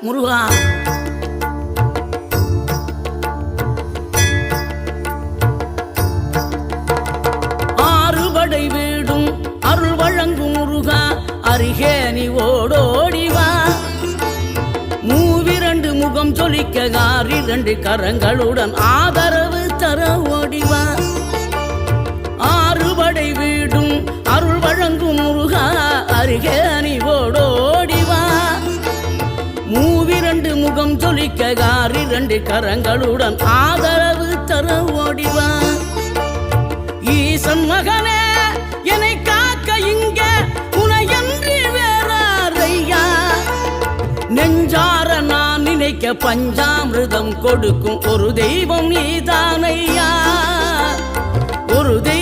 முருகா. ஆறுபடை வீடும் அருள் வழங்கும் முருகா, அருகே நீ ஓடோடிவா. மூவிரண்டு முகம் சொலிக்க ஆறிரண்டு கரங்களுடன் ஆதரவு தர ஓடிவா. ஆறுபடை வீடும் அருள் வழங்கும் முருகா, அருகே நீ ஓடோடிவா. மூவிரண்டு முகம் சொலிக்க ஆறிரண்டு கரங்களுடன் ஆதரவு தர ஓடிவா. ஈசன் மகனே என்னை காக்க இங்க உனையன்றி வேறாரையா. நெஞ்சார நான் நினைக்க பஞ்சாமிர்தம் கொடுக்கும் ஒரு தெய்வம் நீதானையா. ஒரு தெய்வம்